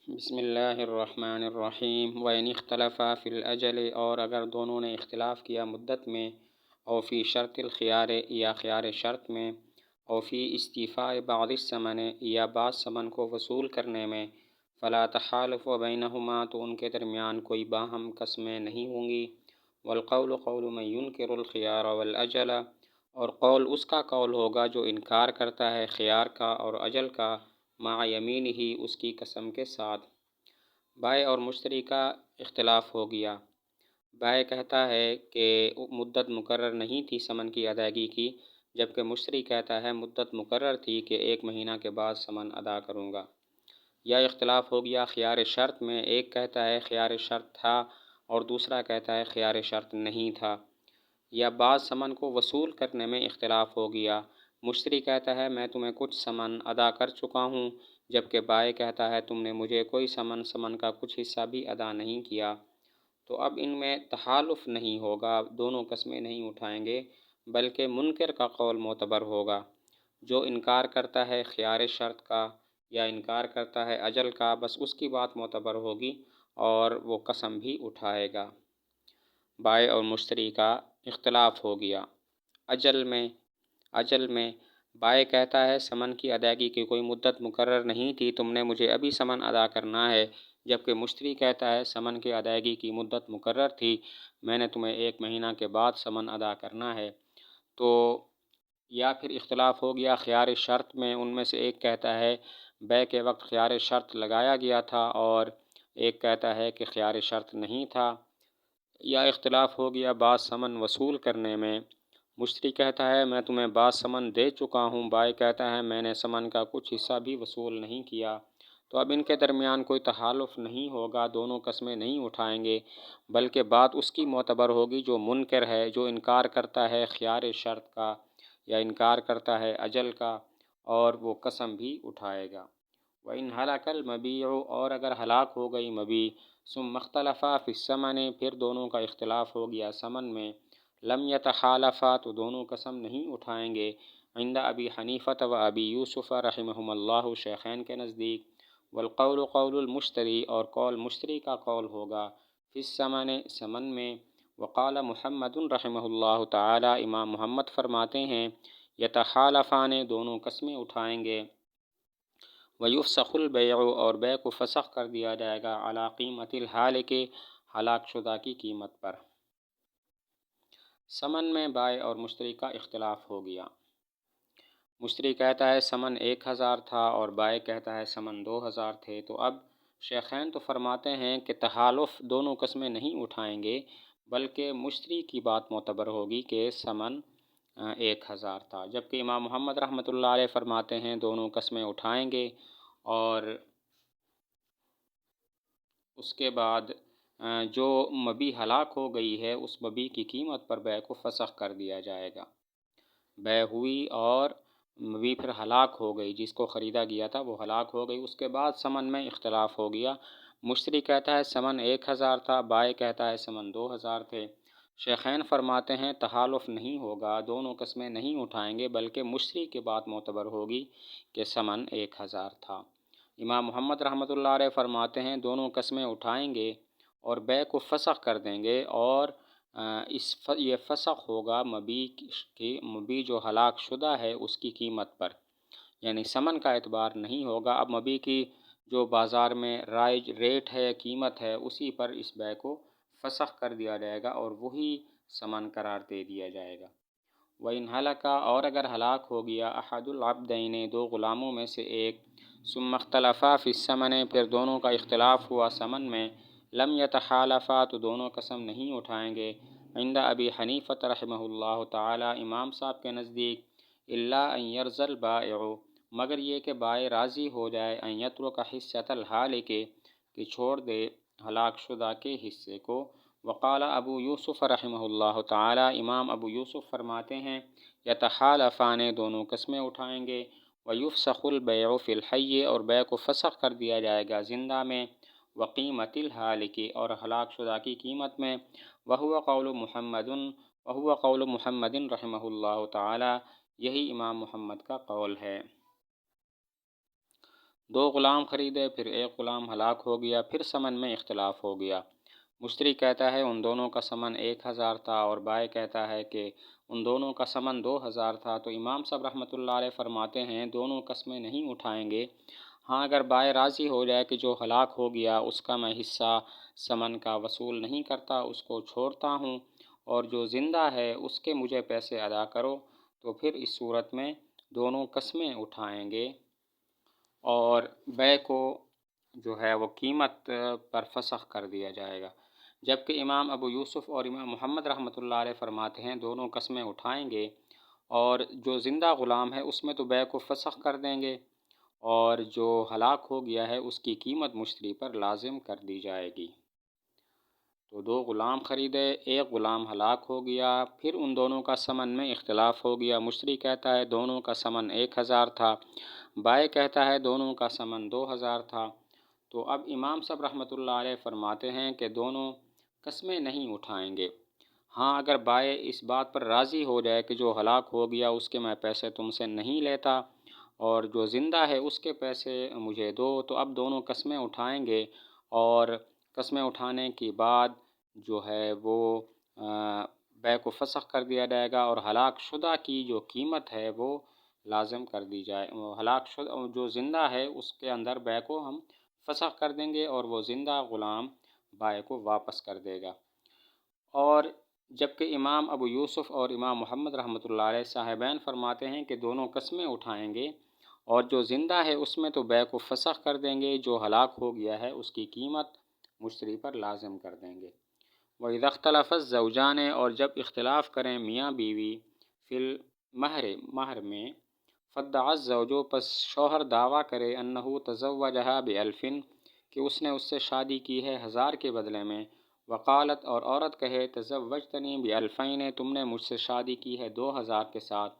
بسم اللہ الرحمن الرحیم۔ وَإِنِ اخْتَلَفَا فِي الْأَجَلِ، اور اگر دونوں نے اختلاف کیا مدت میں، او فی شرط الخیار، یا خیار شرط میں، او فی استیفاء بعض الثمن، یا بعض ثمن کو وصول کرنے میں، فلا تحالف بینہما، تو ان کے درمیان کوئی باہم قسمیں نہیں ہوں گی۔ والقول قول من ينکر الخیار والاجل، اور قول اس کا قول ہوگا جو انکار کرتا ہے خیار کا اور اجل کا، مع یمینہ، اس کی قسم کے ساتھ۔ بائع اور مشتری کا اختلاف ہو گیا۔ بائع کہتا ہے کہ مدت مقرر نہیں تھی ثمن کی ادائیگی کی، جبکہ مشتری کہتا ہے مدت مقرر تھی کہ 1 مہینہ کے بعد ثمن ادا کروں گا۔ یا اختلاف ہو گیا خیار شرط میں، ایک کہتا ہے خیار شرط تھا اور دوسرا کہتا ہے خیار شرط نہیں تھا۔ یا بعض ثمن کو وصول کرنے میں اختلاف ہو گیا، مشتری کہتا ہے میں تمہیں کچھ ثمن ادا کر چکا ہوں، جبکہ بائع کہتا ہے تم نے مجھے کوئی ثمن کا کچھ حصہ بھی ادا نہیں کیا۔ تو اب ان میں تحالف نہیں ہوگا، دونوں قسمیں نہیں اٹھائیں گے، بلکہ منکر کا قول معتبر ہوگا۔ جو انکار کرتا ہے خیار شرط کا یا انکار کرتا ہے اجل کا، بس اس کی بات معتبر ہوگی اور وہ قسم بھی اٹھائے گا۔ بائع اور مشتری کا اختلاف ہو گیا اجل میں بائع کہتا ہے ثمن کی ادائیگی کی کوئی مدت مقرر نہیں تھی، تم نے مجھے ابھی ثمن ادا کرنا ہے، جبکہ مشتری کہتا ہے ثمن کی ادائیگی کی مدت مقرر تھی، میں نے تمہیں 1 مہینہ کے بعد ثمن ادا کرنا ہے۔ تو یا پھر اختلاف ہو گیا خیار شرط میں، ان میں سے ایک کہتا ہے بیع کے وقت خیار شرط لگایا گیا تھا اور ایک کہتا ہے کہ خیار شرط نہیں تھا۔ یا اختلاف ہو گیا بعض ثمن وصول کرنے میں، مشتری کہتا ہے میں تمہیں بعض ثمن دے چکا ہوں، بائع کہتا ہے میں نے ثمن کا کچھ حصہ بھی وصول نہیں کیا۔ تو اب ان کے درمیان کوئی تحالف نہیں ہوگا، دونوں قسمیں نہیں اٹھائیں گے، بلکہ بات اس کی معتبر ہوگی جو منکر ہے، جو انکار کرتا ہے خیار شرط کا یا انکار کرتا ہے اجل کا، اور وہ قسم بھی اٹھائے گا۔ وَإِنْ هَلَكَ الْمَبِيعُ، اور اگر ہلاک ہو گئی مبیع، ثُمَّ اخْتَلَفَا فِي الثَّمَنِ، پھر دونوں کا اختلاف ہو گیا ثمن میں، لم يتحالفا، تو دونوں قسم نہیں اٹھائیں گے، عند ابی حنیفہ و ابی یوسف رحمہم اللہ، شیخین کے نزدیک۔ والقول قول المشتری، اور قول مشتری کا قول ہوگا، فی الثمن، ثمن میں۔ وقال محمد رحمہ اللہ تعالی، امام محمد فرماتے ہیں یتحالفان، دونوں قسمیں اٹھائیں گے، ویفسخ البیع، اور بیع کو فسخ کر دیا جائے گا، علی قیمت الحالک، ہلاک شدہ کی قیمت پر۔ ثمن میں بائع اور مشتری کا اختلاف ہو گیا۔ مشتری کہتا ہے ثمن 1000 تھا اور بائع کہتا ہے ثمن 2000 تھے۔ تو اب شیخین تو فرماتے ہیں کہ تحالف دونوں قسمیں نہیں اٹھائیں گے، بلکہ مشتری کی بات معتبر ہوگی کہ ثمن 1000 تھا، جبکہ امام محمد رحمۃ اللہ علیہ فرماتے ہیں دونوں قسمیں اٹھائیں گے، اور اس کے بعد جو مبیع ہلاک ہو گئی ہے اس مبیع کی قیمت پر بیع کو فسخ کر دیا جائے گا۔ بیع ہوئی اور مبیع پھر ہلاک ہو گئی، جس کو خریدا گیا تھا وہ ہلاک ہو گئی، اس کے بعد ثمن میں اختلاف ہو گیا، مشتری کہتا ہے ثمن 1000 تھا، بائع کہتا ہے ثمن 2000 تھے۔ شیخین فرماتے ہیں تحالف نہیں ہوگا، دونوں قسمیں نہیں اٹھائیں گے، بلکہ مشتری کی بات معتبر ہوگی کہ ثمن 1000 تھا۔ امام محمد رحمۃ اللہ علیہ فرماتے ہیں دونوں قسمیں اٹھائیں گے اور بیع کو فسخ کر دیں گے، اور یہ فسخ ہوگا مبیع جو ہلاک شدہ ہے اس کی قیمت پر، یعنی ثمن کا اعتبار نہیں ہوگا۔ اب مبیع کی جو بازار میں رائج ریٹ ہے، قیمت ہے، اسی پر اس بیع کو فسخ کر دیا جائے گا اور وہی ثمن قرار دے دیا جائے گا۔ وَإِنْ هَلَكَ، اور اگر ہلاک ہو گیا احد العبدین، 2 غلاموں میں سے ایک، ثم اختلفا فی الثمن، پھر دونوں کا اختلاف ہوا ثمن میں، لم یتحالفا، تو دونوں قسم نہیں اٹھائیں گے، عند ابی حنیفہ رحمہ اللہ تعالی، امام صاحب کے نزدیک، الا ان یرضی البائع، مگر یہ کہ بائع راضی ہو جائے، ان یترک حصۃ الحالک، کہ چھوڑ دے ہلاک شدہ کے حصے کو۔ وقال ابو یوسف رحمہ اللہ تعالی، امام ابو یوسف فرماتے ہیں یتحالفان، دونوں قسمیں اٹھائیں گے، ویفسخ البیع فی الحی، اور بیع کو فسخ کر دیا جائے گا زندہ میں، وقیمت الحالک، اور ہلاک شدہ کی قیمت میں، وہو قول محمد رحمہ اللہ تعالی، یہی امام محمد کا قول ہے۔ دو غلام خریدے، پھر ایک غلام ہلاک ہو گیا، پھر ثمن میں اختلاف ہو گیا۔ مشتری کہتا ہے ان دونوں کا ثمن 1000 تھا، اور بائع کہتا ہے کہ ان دونوں کا ثمن 2000 تھا، تو امام صاحب رحمۃ اللہ علیہ فرماتے ہیں دونوں قسمیں نہیں اٹھائیں گے۔ ہاں اگر بائع راضی ہو جائے کہ جو ہلاک ہو گیا اس کا میں حصہ ثمن کا وصول نہیں کرتا، اس کو چھوڑتا ہوں، اور جو زندہ ہے اس کے مجھے پیسے ادا کرو، تو پھر اس صورت میں دونوں قسمیں اٹھائیں گے، اور بیع کو جو ہے وہ قیمت پر فسخ کر دیا جائے گا۔ جبکہ امام ابو یوسف اور امام محمد رحمۃ اللہ علیہ فرماتے ہیں دونوں قسمیں اٹھائیں گے، اور جو زندہ غلام ہے اس میں تو بیع کو فسخ کر دیں گے، اور جو ہلاک ہو گیا ہے اس کی قیمت مشتری پر لازم کر دی جائے گی۔ تو دو غلام خریدے، ایک غلام ہلاک ہو گیا، پھر ان دونوں کا ثمن میں اختلاف ہو گیا۔ مشتری کہتا ہے دونوں کا ثمن 1000 تھا، بائع کہتا ہے دونوں کا ثمن 2000 تھا، تو اب امام صاحب رحمۃ اللہ علیہ فرماتے ہیں کہ دونوں قسمیں نہیں اٹھائیں گے۔ ہاں اگر بائع اس بات پر راضی ہو جائے کہ جو ہلاک ہو گیا اس کے میں پیسے تم سے نہیں لیتا، اور جو زندہ ہے اس کے پیسے مجھے دو، تو اب دونوں قسمیں اٹھائیں گے، اور قسمیں اٹھانے کے بعد جو ہے وہ بیع کو فسخ کر دیا جائے گا، اور ہلاک شدہ کی جو قیمت ہے وہ لازم کر دی جائے، ہلاک شدہ جو زندہ ہے اس کے اندر بیع کو ہم فسخ کر دیں گے، اور وہ زندہ غلام بائع کو واپس کر دے گا۔ اور جبکہ امام ابو یوسف اور امام محمد رحمۃ اللہ علیہ صاحبین فرماتے ہیں کہ دونوں قسمیں اٹھائیں گے، اور جو زندہ ہے اس میں تو بیع کو فسخ کر دیں گے، جو ہلاک ہو گیا ہے اس کی قیمت مشتری پر لازم کر دیں گے۔ وَإِذَا اخْتَلَفَ الزَّوْجَانِ، اور جب اختلاف کریں میاں بیوی فی المہر میں، فادعى الزوج، پس شوہر دعویٰ کرے انہ تزوجہا بألف، کہ اس نے اس سے شادی کی ہے 1000 کے بدلے میں، وقالت، اور عورت کہے تزوجتنی بألفین، تم نے مجھ سے شادی کی ہے 2000 کے ساتھ،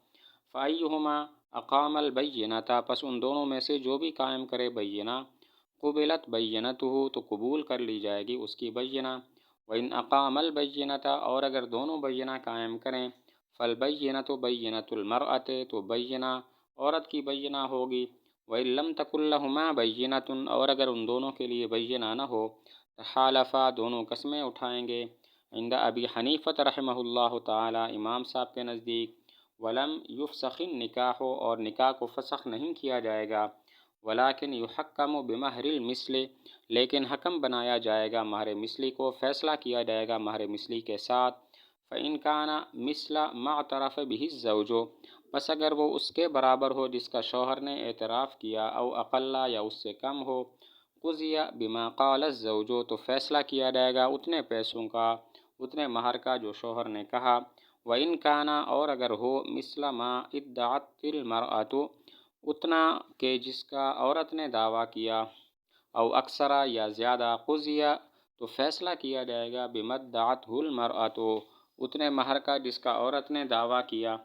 فأیہما اقام البینۃ، پس ان دونوں میں سے جو بھی قائم کرے بینہ، قبلت بینتہ، تو قبول کر لی جائے گی اس کی بینہ، وإن اقام البینۃ، اور اگر دونوں بینہ قائم کریں، فالبینۃ بینۃ المرأۃ، تو بینہ عورت کی بینہ ہوگی، وإن لم تکن لہما بینۃ، اور اگر ان دونوں کے لیے بینہ نہ ہو، تحالفا، دونوں قسمیں اٹھائیں گے، عند ابی حنیفہ رحمہ اللہ تعالی، امام صاحب کے نزدیک، ولم یفسخ النکاح، اور نکاح کو فسخ نہیں کیا جائے گا، ولیکن یحکم بمہر المثل، لیکن حکم بنایا جائے گا مہر مثلی کو، فیصلہ کیا جائے گا مہر مثلی کے ساتھ، فإن کان مثل ما اعترف به الزوج، بس اگر وہ اس کے برابر ہو جس کا شوہر نے اعتراف کیا، او اقل، یا اس سے کم ہو، قضی بما قال الزوج، تو فیصلہ کیا جائے گا اتنے پیسوں کا، اتنے مہر کا جو شوہر نے کہا، وإن کان، اور اگر ہو مثل ما ادعت المرأة، اتنا کہ جس کا عورت نے دعویٰ کیا، او اکثر، یا زیادہ، قضی، تو فیصلہ کیا جائے گا بما ادعته المرأة، اتنے مہر کا جس کا عورت نے دعویٰ کیا،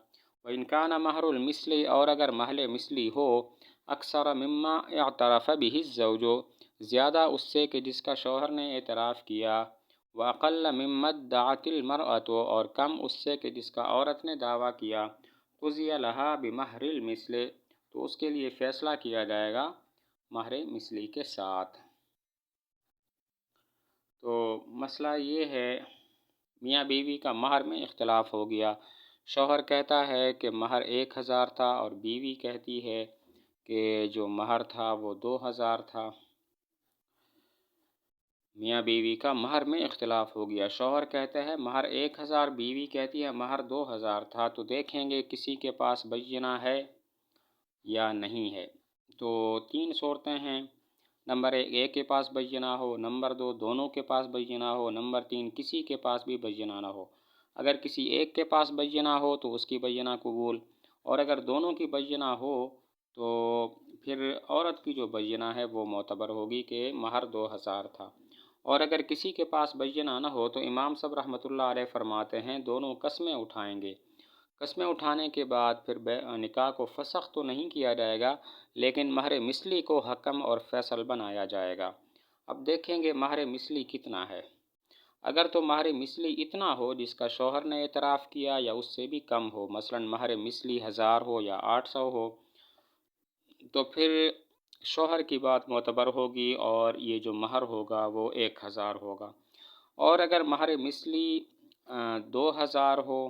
وإن کان مہر المثل، اور اگر مہر مثلی ہو، اکثر مما اعترف به الزوج، زیادہ اس سے کہ جس کا شوہر نے اعتراف کیا، واقل مما ادعت المرأة، اور کم اس سے کہ جس کا عورت نے دعویٰ کیا، قضی لہا بمہر المثل، تو اس کے لیے فیصلہ کیا جائے گا مہر مثلی کے ساتھ۔ تو مسئلہ یہ ہے، میاں بیوی کا مہر میں اختلاف ہو گیا، شوہر کہتا ہے کہ مہر 1000 تھا، اور بیوی کہتی ہے کہ جو مہر تھا وہ 2000 تھا۔ میاں بیوی کا مہر میں اختلاف ہو گیا، شوہر کہتا ہے مہر 1000، بیوی کہتی ہے مہر 2000 تھا، تو دیکھیں گے کسی کے پاس بینہ ہے یا نہیں ہے۔ تو 3 صورتیں ہیں، نمبر 1 ایک کے پاس بینہ ہو، نمبر 2 دونوں کے پاس بینہ ہو، نمبر 3 کسی کے پاس بھی بینہ نہ ہو۔ اگر کسی ایک کے پاس بینہ ہو تو اس کی بینہ قبول، اور اگر دونوں کی بینہ ہو تو پھر عورت کی جو بینہ ہے وہ معتبر ہوگی کہ مہر 2000 تھا۔ اور اگر کسی کے پاس بینہ نہ ہو تو امام صاحب رحمۃ اللہ علیہ فرماتے ہیں دونوں قسمیں اٹھائیں گے، قسمیں اٹھانے کے بعد پھر نکاح کو فسخ تو نہیں کیا جائے گا، لیکن مہر مثلی کو حکم اور فیصل بنایا جائے گا۔ اب دیکھیں گے مہر مثلی کتنا ہے۔ اگر تو مہر مثلی اتنا ہو جس کا شوہر نے اعتراف کیا یا اس سے بھی کم ہو، مثلا مہر مثلی 1000 ہو یا 800 ہو، تو پھر شوہر کی بات معتبر ہوگی اور یہ جو مہر ہوگا وہ 1000 ہوگا۔ اور اگر مہر مثلی 2000 ہو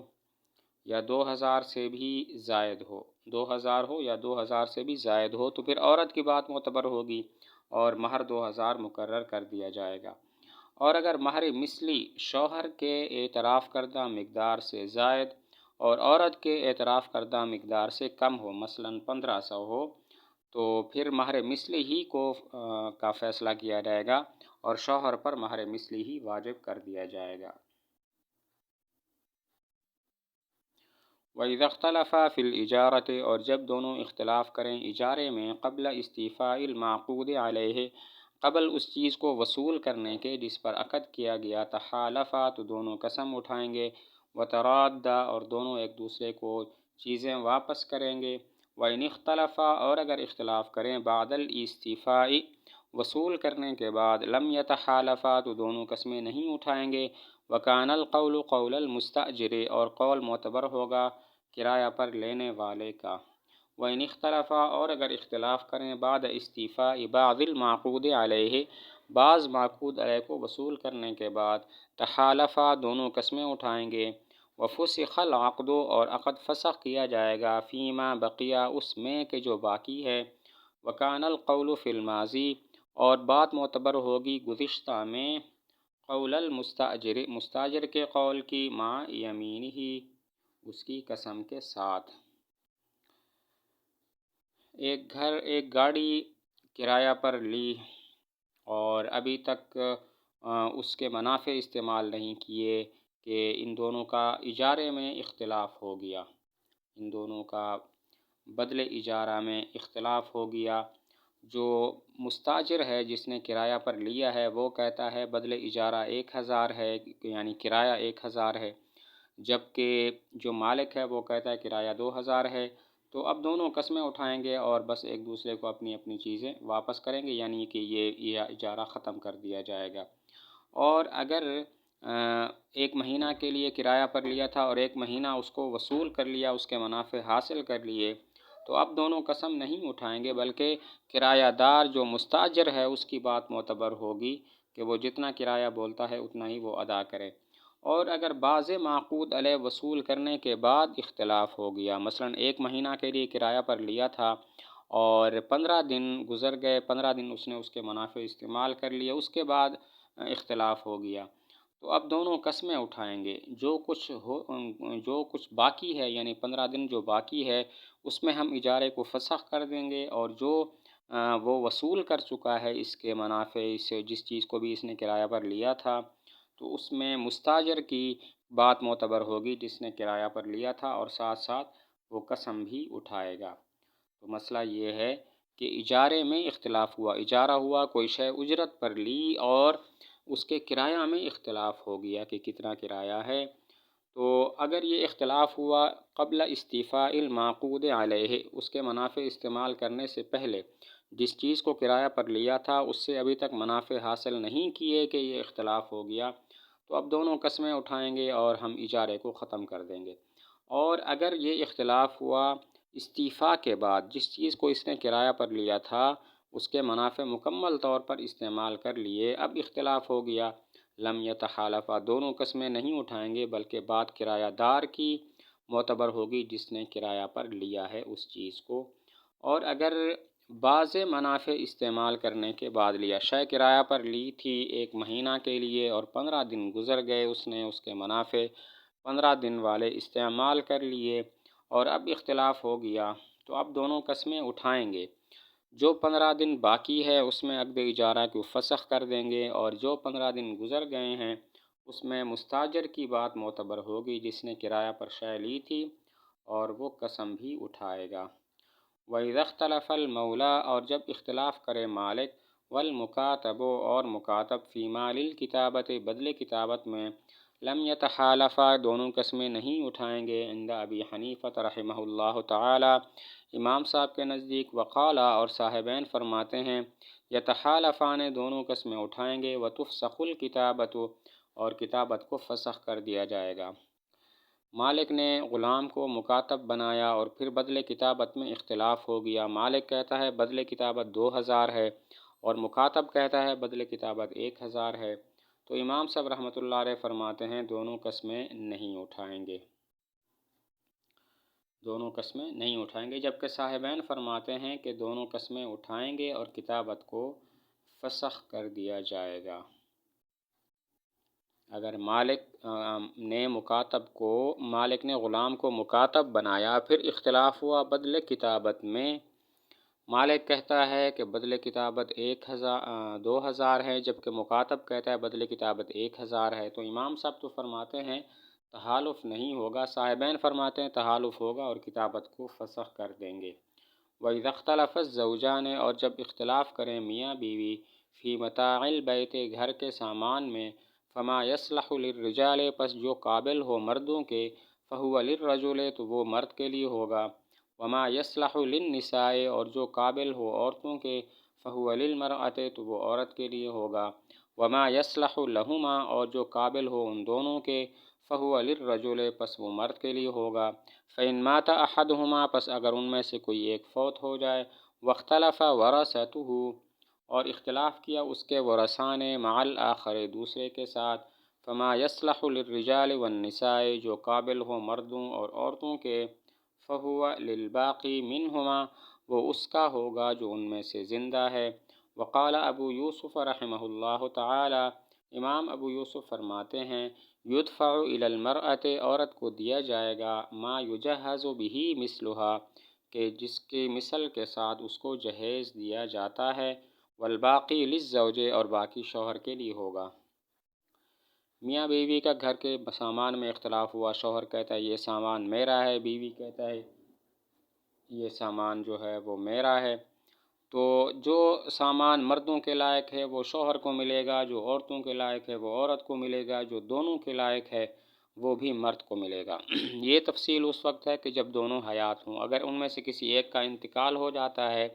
یا 2000 سے بھی زائد ہو، 2000 ہو یا 2000 سے بھی زائد ہو، تو پھر عورت کی بات معتبر ہوگی اور مہر 2000 مقرر کر دیا جائے گا۔ اور اگر مہر مثلی شوہر کے اعتراف کردہ مقدار سے زائد اور عورت کے اعتراف کردہ مقدار سے کم ہو، مثلاً 1500 ہو، تو پھر مہر مثلی ہی کا فیصلہ کیا جائے گا اور شوہر پر مہر مثلی ہی واجب کر دیا جائے گا۔ وَإِذَا اخْتَلَفَا فِي الْإِجَارَةِ، اور جب دونوں اختلاف کریں اجارے میں، قبل استیفاء المعقود علیہ، قبل اس چیز کو وصول کرنے کے جس پر عقد کیا گیا، تحالفا، تو دونوں قسم اٹھائیں گے، وترادا، اور دونوں ایک دوسرے کو چیزیں واپس کریں گے، وَإِنِ اخْتَلَفَا، اور اگر اختلاف کریں بعد الاستیفاء، وصول کرنے کے بعد، لم یتحالفا، تو دونوں قسمیں نہیں اٹھائیں گے، وَكَانَ الْقَوْلُ قَوْلَ الْمُسْتَأْجِرِ، اور قول معتبر ہوگا کرایہ پر لینے والے کا، وَإِنِ اخْتَلَفَا، اور اگر اختلاف کریں بعد استیفاء بعض المعقود علیہ، بعض معقود علیہ کو وصول کرنے کے بعد، تحالفا، دونوں قسمیں اٹھائیں گے، وفسخ العقد، اور عقد فسخ کیا جائے گا، فیما بقیہ، اس میں کہ جو باقی ہے، وکان القول فی الماضی، اور بات معتبر ہوگی گزشتہ میں، قول المستاجر، مستاجر کے قول کی، مع یمینہ، اس کی قسم کے ساتھ۔ ایک گاڑی کرایہ پر لی اور ابھی تک اس کے منافع استعمال نہیں کیے کہ ان دونوں کا اجارے میں اختلاف ہو گیا، ان دونوں کا بدل اجارہ میں اختلاف ہو گیا۔ جو مستاجر ہے جس نے کرایہ پر لیا ہے وہ کہتا ہے بدل اجارہ 1000 ہے، یعنی کرایہ 1000 ہے، جبکہ جو مالک ہے وہ کہتا ہے کرایہ 2000 ہے، تو اب دونوں قسمیں اٹھائیں گے اور بس ایک دوسرے کو اپنی اپنی چیزیں واپس کریں گے، یعنی کہ یہ اجارہ ختم کر دیا جائے گا۔ اور اگر ایک مہینہ کے لیے کرایہ پر لیا تھا اور ایک مہینہ اس کو وصول کر لیا، اس کے منافع حاصل کر لیے، تو اب دونوں قسم نہیں اٹھائیں گے، بلکہ کرایہ دار جو مستاجر ہے اس کی بات معتبر ہوگی کہ وہ جتنا کرایہ بولتا ہے اتنا ہی وہ ادا کرے۔ اور اگر بعض معقود علیہ وصول کرنے کے بعد اختلاف ہو گیا، مثلا ایک مہینہ کے لیے کرایہ پر لیا تھا اور 15 دن گزر گئے، 15 دن اس نے اس کے منافع استعمال کر لیے، اس کے بعد اختلاف ہو گیا، تو اب دونوں قسمیں اٹھائیں گے، جو کچھ باقی ہے، یعنی 15 دن جو باقی ہے اس میں ہم اجارے کو فسخ کر دیں گے، اور جو وہ وصول کر چکا ہے اس کے منافع سے، جس چیز کو بھی اس نے کرایہ پر لیا تھا، تو اس میں مستاجر کی بات معتبر ہوگی جس نے کرایہ پر لیا تھا، اور ساتھ ساتھ وہ قسم بھی اٹھائے گا۔ تو مسئلہ یہ ہے کہ اجارے میں اختلاف ہوا، اجارہ ہوا، کوئی شے اجرت پر لی اور اس کے کرایہ میں اختلاف ہو گیا کہ کتنا کرایہ ہے، تو اگر یہ اختلاف ہوا قبل استیفاء المعقود علیہ، اس کے منافع استعمال کرنے سے پہلے، جس چیز کو کرایہ پر لیا تھا اس سے ابھی تک منافع حاصل نہیں کیے کہ یہ اختلاف ہو گیا، تو اب دونوں قسمیں اٹھائیں گے اور ہم اجارے کو ختم کر دیں گے۔ اور اگر یہ اختلاف ہوا استیفاء کے بعد، جس چیز کو اس نے کرایہ پر لیا تھا اس کے منافع مکمل طور پر استعمال کر لیے، اب اختلاف ہو گیا، لم یتحالفا، دونوں قسمیں نہیں اٹھائیں گے بلکہ بات کرایہ دار کی معتبر ہوگی جس نے کرایہ پر لیا ہے اس چیز کو۔ اور اگر بعض منافع استعمال کرنے کے بعد لیا، شے کرایہ پر لی تھی ایک مہینہ کے لیے اور 15 دن گزر گئے، اس نے اس کے منافع 15 دن والے استعمال کر لیے اور اب اختلاف ہو گیا، تو اب دونوں قسمیں اٹھائیں گے، جو 15 دن باقی ہے اس میں عقد اجارہ کو فسخ کر دیں گے، اور جو 15 دن گزر گئے ہیں اس میں مستاجر کی بات معتبر ہوگی جس نے کرایہ پر شے لی تھی، اور وہ قسم بھی اٹھائے گا۔ وَإِذَا اخْتَلَفَ الْمَوْلَىٰ، اور جب اختلاف کرے مالک، والمکاتب، اور مکاتب، فی مال الکتابت، بدل کتابت میں، لم یتحالفا، دونوں قسمیں نہیں اٹھائیں گے، عند ابی حنیفہ رحمہ اللہ تعالی، امام صاحب کے نزدیک، وقالا، اور صاحبین فرماتے ہیں، یتحالفان، دونوں قسمیں اٹھائیں گے، وتفسخ الکتابت، اور کتابت کو فسخ کر دیا جائے گا۔ مالک نے غلام کو مکاتب بنایا اور پھر بدل کتابت میں اختلاف ہو گیا۔ مالک کہتا ہے بدل کتابت 2000 ہے اور مکاتب کہتا ہے بدل کتابت 1000 ہے، تو امام صاحب رحمۃ اللہ علیہ فرماتے ہیں دونوں قسمیں نہیں اٹھائیں گے، دونوں قسمیں نہیں اٹھائیں گے، جبکہ صاحبین فرماتے ہیں کہ دونوں قسمیں اٹھائیں گے اور کتابت کو فسخ کر دیا جائے گا۔ اگر مالک نے غلام کو مکاتب بنایا، پھر اختلاف ہوا بدل کتابت میں، مالک کہتا ہے کہ بدل کتابت 2000 ہے، جبکہ مکاتب کہتا ہے بدل کتابت 1000 ہے، تو امام صاحب تو فرماتے ہیں تحالف نہیں ہوگا، صاحبین فرماتے ہیں تحالف ہوگا اور کتابت کو فسخ کر دیں گے۔ وَإِذَا اخْتَلَفَ الزَّوْجَانِ، اور جب اختلاف کریں میاں بیوی، فی متاع البیت، گھر کے سامان میں، فما یصلح للرجال، پس جو قابل ہو مردوں کے، فہو للرجل، تو وہ مرد کے لیے ہوگا، وما یصلح للنساء، اور جو قابل ہو عورتوں کے، فہو للمرأۃ، تو وہ عورت کے لیے ہوگا، وما یصلح لہما، اور جو قابل ہو ان دونوں کے، فہو للرجل، پس وہ مرد کے لیے ہوگا۔ فإن مات أحدهما، پس اگر ان میں سے کوئی ایک فوت ہو جائے، واختلف ورثته، اور اختلاف کیا اس کے ورثاء نے، مع الآخر، دوسرے کے ساتھ، فما يصلح للرجال والنساء، جو قابل ہو مردوں اور عورتوں کے، فهو للباقی منهما، وہ اس کا ہوگا جو ان میں سے زندہ ہے۔ وقال ابو یوسف رحمہ اللہ تعالی، امام ابو یوسف فرماتے ہیں یدفع الی المرأۃ، عورت کو دیا جائے گا، ما یجہز بہ مثلھا، کہ جس کی مثل کے ساتھ اس کو جہیز دیا جاتا ہے، والباقی للزوج، اور باقی شوہر کے لیے ہوگا۔ میاں بیوی کا گھر کے سامان میں اختلاف ہوا، شوہر کہتا ہے یہ سامان میرا ہے، بیوی کہتا ہے یہ سامان جو ہے وہ میرا ہے، تو جو سامان مردوں کے لائق ہے وہ شوہر کو ملے گا، جو عورتوں کے لائق ہے وہ عورت کو ملے گا، جو دونوں کے لائق ہے وہ بھی مرد کو ملے گا۔ یہ تفصیل اس وقت ہے کہ جب دونوں حیات ہوں، اگر ان میں سے کسی ایک کا انتقال ہو جاتا ہے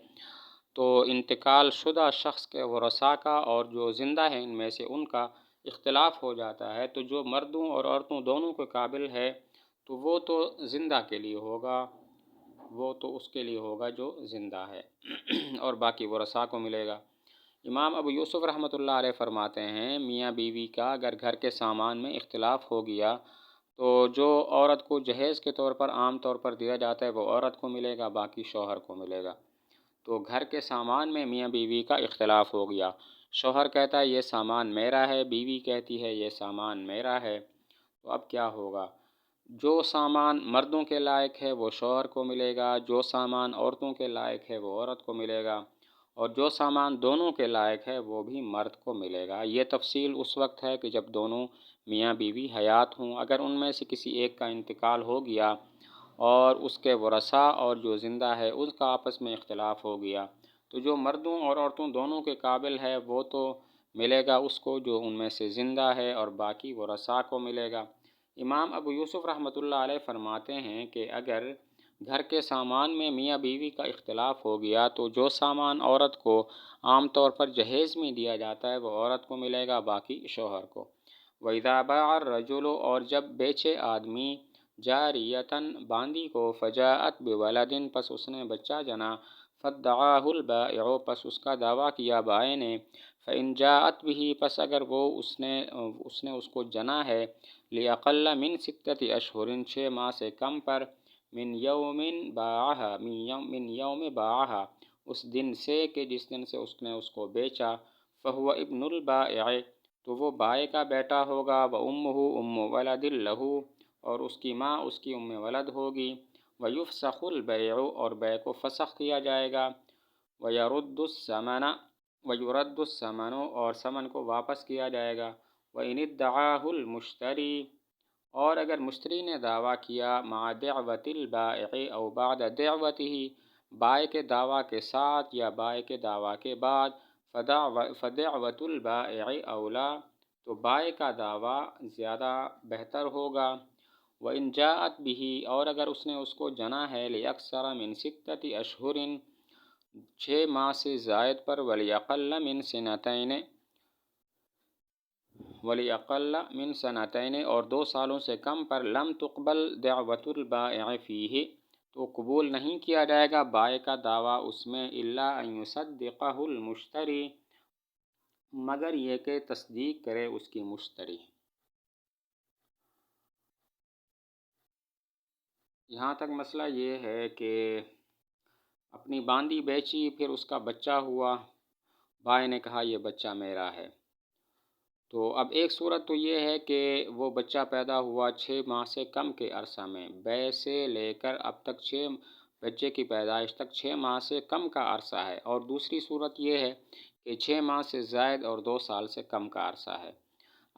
تو انتقال شدہ شخص کے ورثاء کا اور جو زندہ ہیں ان میں سے ان کا اختلاف ہو جاتا ہے، تو جو مردوں اور عورتوں دونوں کے قابل ہے تو وہ تو زندہ کے لیے ہوگا، وہ تو اس کے لیے ہوگا جو زندہ ہے اور باقی ورثاء کو ملے گا۔ امام ابو یوسف رحمۃ اللہ علیہ فرماتے ہیں میاں بیوی کا اگر گھر کے سامان میں اختلاف ہو گیا تو جو عورت کو جہیز کے طور پر عام طور پر دیا جاتا ہے وہ عورت کو ملے گا، باقی شوہر کو ملے گا۔ تو گھر کے سامان میں میاں بیوی کا اختلاف ہو گیا، شوہر کہتا ہے یہ سامان میرا ہے، بیوی کہتی ہے یہ سامان میرا ہے، تو اب کیا ہوگا؟ جو سامان مردوں کے لائق ہے وہ شوہر کو ملے گا، جو سامان عورتوں کے لائق ہے وہ عورت کو ملے گا، اور جو سامان دونوں کے لائق ہے وہ بھی مرد کو ملے گا۔ یہ تفصیل اس وقت ہے کہ جب دونوں میاں بیوی حیات ہوں، اگر ان میں سے کسی ایک کا انتقال ہو گیا اور اس کے ورثاء اور جو زندہ ہے اس کا آپس میں اختلاف ہو گیا، تو جو مردوں اور عورتوں دونوں کے قابل ہے وہ تو ملے گا اس کو جو ان میں سے زندہ ہے، اور باقی ورثاء کو ملے گا۔ امام ابو یوسف رحمۃ اللہ علیہ فرماتے ہیں کہ اگر گھر کے سامان میں میاں بیوی کا اختلاف ہو گیا تو جو سامان عورت کو عام طور پر جہیز میں دیا جاتا ہے وہ عورت کو ملے گا، باقی شوہر کو۔ وَإِذَا بَاعَ الرَّجُلُ، اور جب بیچے آدمی، جاریتاً باندی کو، فجاءت بولدن، پس اس نے بچہ جنا، فادعاہ البائع، پس اس کا دعویٰ کیا بائع نے، فإن جاءت به، پس اگر وہ اس نے اس کو جنا ہے، لأقل من 6 اشہر، 6 ماہ سے کم پر، من یوم باعہا، من یوم باعہا، اس دن سے کہ جس دن سے اس نے اس کو بیچا، فہو ابن البائع، تو وہ بائع کا بیٹا ہوگا، وامہ ام ولد لہ، اور اس کی ماں اس کی ام ولد ہوگی، ویفسخ البیع، اور بیع کو فسخ کیا جائے گا، ویرد الثمن، اور ثمن کو واپس کیا جائے گا، وإن ادعاہ المشتری، اور اگر مشتری نے دعویٰ کیا، مع دعوت البائع او بعد دعوتہ، بائع کے دعویٰ کے ساتھ یا بائع کے دعویٰ کے بعد، فدعوت البائع اولا، تو بائع کا دعویٰ زیادہ بہتر ہوگا، وإن جاءت به، اور اگر اس نے اس کو جنا ہے، لأکثر من 6 اشہر، 6 ماہ سے زائد پر، ولیقل من 2 سنتین، وَلِأَقَلَّ مِن سَنَتَيْنِ اور 2 سالوں سے کم پر لم تقبل دعوۃ البائع فیہ تو قبول نہیں کیا جائے گا بائع کا دعویٰ اس میں الا ان یصدقہ المشتری مگر یہ کہ تصدیق کرے اس کی مشتری۔ یہاں تک مسئلہ یہ ہے کہ اپنی باندی بیچی، پھر اس کا بچہ ہوا، بائع نے کہا یہ بچہ میرا ہے۔ تو اب ایک صورت تو یہ ہے کہ وہ بچہ پیدا ہوا 6 ماہ سے کم کے عرصہ میں، بیع سے لے کر اب تک بچے کی پیدائش تک 6 ماہ سے کم کا عرصہ ہے، اور دوسری صورت یہ ہے کہ 6 ماہ سے زائد اور 2 سال سے کم کا عرصہ ہے۔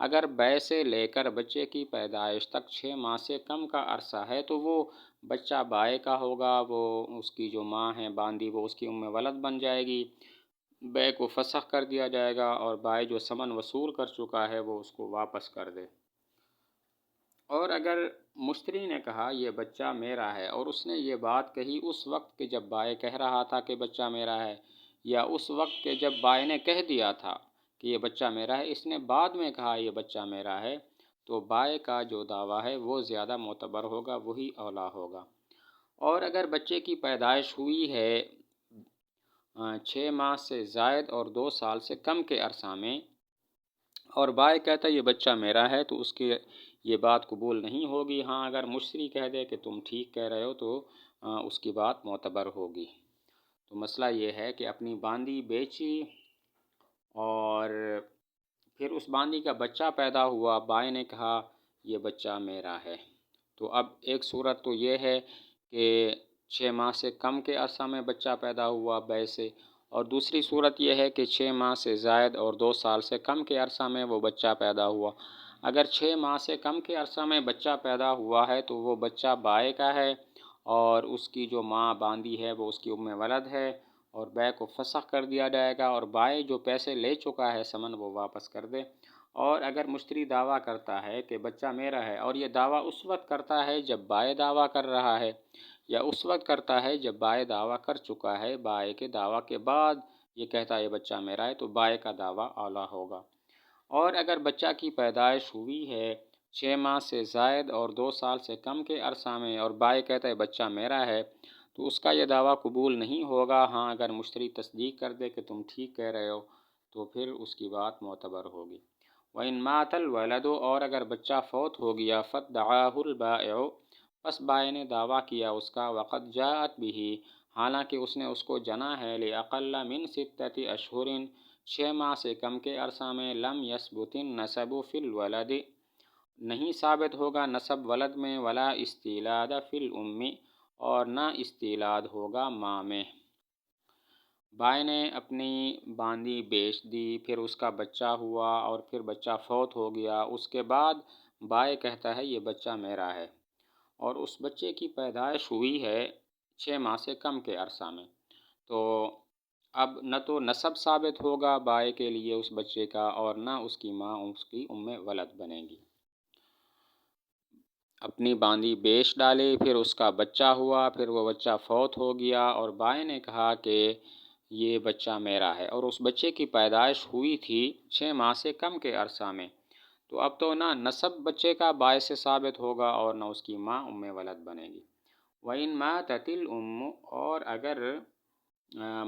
اگر بیع سے لے کر بچے کی پیدائش تک 6 ماہ سے کم کا عرصہ ہے تو وہ بچہ بائع کا ہوگا، وہ اس کی جو ماں ہے باندی وہ اس کی ام ولد بن جائے گی، بیع کو فسخ کر دیا جائے گا، اور بائع جو ثمن وصول کر چکا ہے وہ اس کو واپس کر دے۔ اور اگر مشتری نے کہا یہ بچہ میرا ہے، اور اس نے یہ بات کہی اس وقت کہ جب بائع کہہ رہا تھا کہ بچہ میرا ہے، یا اس وقت کہ جب بائع نے کہہ دیا تھا کہ یہ بچہ میرا ہے، اس نے بعد میں کہا یہ بچہ میرا ہے، تو بائع کا جو دعویٰ ہے وہ زیادہ معتبر ہوگا، وہی اولیٰ ہوگا۔ اور اگر بچے کی پیدائش ہوئی ہے 6 ماہ سے زائد اور 2 سال سے کم کے عرصہ میں، اور بائع کہتا ہے یہ بچہ میرا ہے، تو اس کی یہ بات قبول نہیں ہوگی۔ ہاں اگر مشتری کہہ دے کہ تم ٹھیک کہہ رہے ہو تو اس کی بات معتبر ہوگی۔ تو مسئلہ یہ ہے کہ اپنی باندی بیچی اور پھر اس باندی کا بچہ پیدا ہوا، بائع نے کہا یہ بچہ میرا ہے، تو اب ایک صورت تو یہ ہے کہ 6 ماہ سے کم کے عرصہ میں بچہ پیدا ہوا بیع سے، اور دوسری صورت یہ ہے کہ 6 ماہ سے زائد اور 2 سال سے کم کے عرصہ میں وہ بچہ پیدا ہوا۔ اگر 6 ماہ سے کم کے عرصہ میں بچہ پیدا ہوا ہے تو وہ بچہ بائع کا ہے، اور اس کی جو ماں باندی ہے وہ اس کی ام ولد ہے، اور بیع کو فسخ کر دیا جائے گا، اور بائع جو پیسے لے چکا ہے ثمن وہ واپس کر دے۔ اور اگر مشتری دعویٰ کرتا ہے کہ بچہ میرا ہے، اور یہ دعویٰ اس وقت کرتا ہے جب بائع دعویٰ کر رہا ہے، یا اس وقت کرتا ہے جب بائع دعویٰ کر چکا ہے، بائع کے دعویٰ کے بعد یہ کہتا ہے یہ بچہ میرا ہے، تو بائع کا دعویٰ اولیٰ ہوگا۔ اور اگر بچہ کی پیدائش ہوئی ہے 6 ماہ سے زائد اور 2 سال سے کم کے عرصہ میں، اور بائع کہتا ہے بچہ میرا ہے، تو اس کا یہ دعویٰ قبول نہیں ہوگا۔ ہاں اگر مشتری تصدیق کر دے کہ تم ٹھیک کہہ رہے ہو تو پھر اس کی بات معتبر ہوگی۔ وَإِن مَاتَ الْوَلَدُ اور اگر بچہ فوت ہو گیا، فَادَّعَاهُ الْبَائِعُ پس بائع نے دعویٰ کیا اس کا، وَقَدْ جَاءَتْ بِهِ حالانکہ اس نے اس کو جنا ہے، لِأَقَلَّ مِن 6 أَشْهُرٍ 6 ماہ سے کم کے عرصہ میں، لم يثبت النسب فی الولد نہیں ثابت ہوگا نسب ولد میں، ولا استیلاد فی الام اور نہ استیلاد ہوگا ماں میں۔ بائع نے اپنی باندی بیچ دی، پھر اس کا بچہ ہوا، اور پھر بچہ فوت ہو گیا، اس کے بعد بائع کہتا ہے یہ بچہ میرا ہے، اور اس بچے کی پیدائش ہوئی ہے 6 ماہ سے کم کے عرصہ میں، تو اب نہ تو نسب ثابت ہوگا بائع کے لیے اس بچے کا، اور نہ اس کی ماں اس کی ام ولد بنے گی۔ اپنی باندی بیچ ڈالی، پھر اس کا بچہ ہوا، پھر وہ بچہ فوت ہو گیا، اور بائع نے کہا کہ یہ بچہ میرا ہے، اور اس بچے کی پیدائش ہوئی تھی 6 ماہ سے کم کے عرصہ میں، تو اب تو نہ نسب بچے کا بائع سے ثابت ہوگا اور نہ اس کی ماں ام ولد بنے گی۔ وَإِن مَاتَتِ الْأُمُّ اور اگر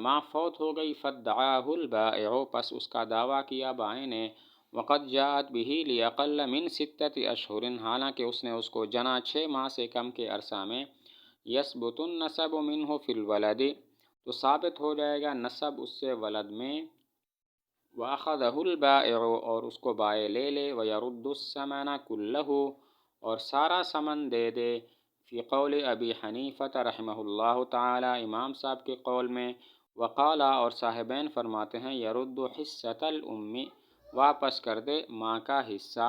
ماں فوت ہو گئی، فَادَّعَاهُ الْبَائِعُ پس اس کا دعویٰ کیا بائع نے، وَقَدْ جَاءَتْ بِهِ لِأَقَلَّ مِن 6 أَشْهُرٍ حالانکہ اس نے اس کو جنا 6 ماہ سے کم کے عرصہ میں، يَثْبُتُ النَّسَبُ مِنْهُ فِي الْوَلَدِ تو ثابت ہو جائے گا نسب اس سے ولد میں، وَأَخَذَهُ الْبَائِعُ اور اس کو بائع لے لے، وَيَرُدُّ الثَّمَنَ كُلَّهُ اور سارا ثمن دے دے، فی قول ابی حنیفہ رحمہ اللہ تعالی امام صاحب کے قول میں، وقال اور صاحبین فرماتے ہیں یرد حصۃ الام واپس کر دے ماں کا حصہ۔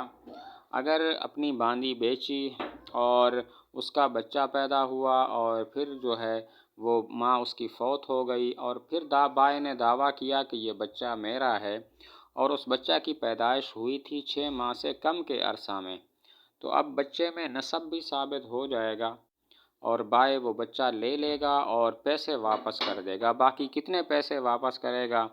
اگر اپنی باندی بیچی اور اس کا بچہ پیدا ہوا، اور پھر جو ہے وہ ماں اس کی فوت ہو گئی، اور پھر بائع نے دعویٰ کیا کہ یہ بچہ میرا ہے، اور اس بچہ کی پیدائش ہوئی تھی 6 ماہ سے کم کے عرصہ میں، تو اب بچے میں نسب بھی ثابت ہو جائے گا، اور بائع وہ بچہ لے لے گا اور پیسے واپس کر دے گا۔ باقی کتنے پیسے واپس کرے گا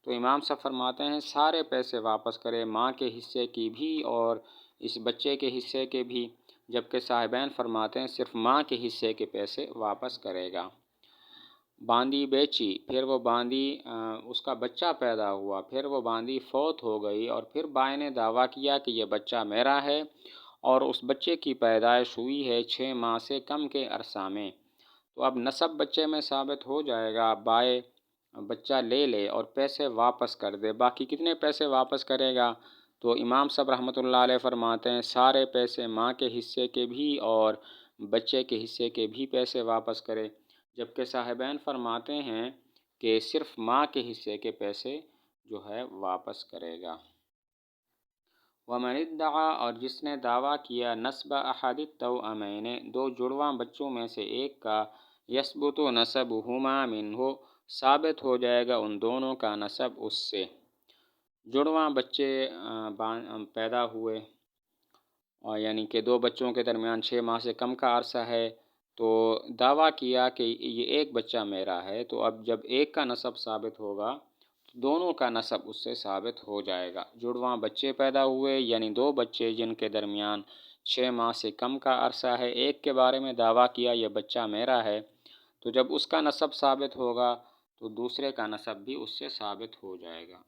تو امام صاحب فرماتے ہیں سارے پیسے واپس کرے، ماں کے حصے کی بھی اور اس بچے کے حصے کے بھی، جبکہ صاحبین فرماتے ہیں صرف ماں کے حصے کے پیسے واپس کرے گا۔ باندی بیچی، پھر وہ باندی اس کا بچہ پیدا ہوا، پھر وہ باندی فوت ہو گئی اور پھر بائیں نے دعویٰ کیا کہ یہ بچہ میرا ہے اور اس بچے کی پیدائش ہوئی ہے 6 ماہ سے کم کے عرصہ میں، تو اب نسب بچے میں ثابت ہو جائے گا، بائیں بچہ لے لے اور پیسے واپس کر دے۔ باقی کتنے پیسے واپس کرے گا؟ تو امام صاحب رحمۃ اللہ علیہ فرماتے ہیں سارے پیسے ماں کے حصے کے بھی اور بچے کے حصے کے بھی پیسے واپس کرے، جبکہ صاحبین فرماتے ہیں کہ صرف ماں کے حصے کے پیسے جو ہے واپس کرے گا۔ وَمَنِ ادَّعَىٰ، اور جس نے دعویٰ کیا نسب احد التوأمین، 2 جڑواں بچوں میں سے ایک کا، یثبت نسبہما منہ، ثابت ہو جائے گا ان دونوں کا نسب اس سے۔ جڑواں بچے پیدا ہوئے اور یعنی کہ 2 بچوں کے درمیان 6 ماہ سے کم کا عرصہ ہے، تو دعویٰ کیا کہ یہ ایک بچہ میرا ہے، تو اب جب ایک کا نسب ثابت ہوگا تو دونوں کا نسب اس سے ثابت ہو جائے گا۔ جڑواں بچے پیدا ہوئے یعنی 2 بچے جن کے درمیان 6 ماہ سے کم کا عرصہ ہے، ایک کے بارے میں دعویٰ کیا یہ بچہ میرا ہے، تو جب اس کا نسب ثابت ہوگا تو دوسرے کا نسب بھی اس سے ثابت ہو جائے گا۔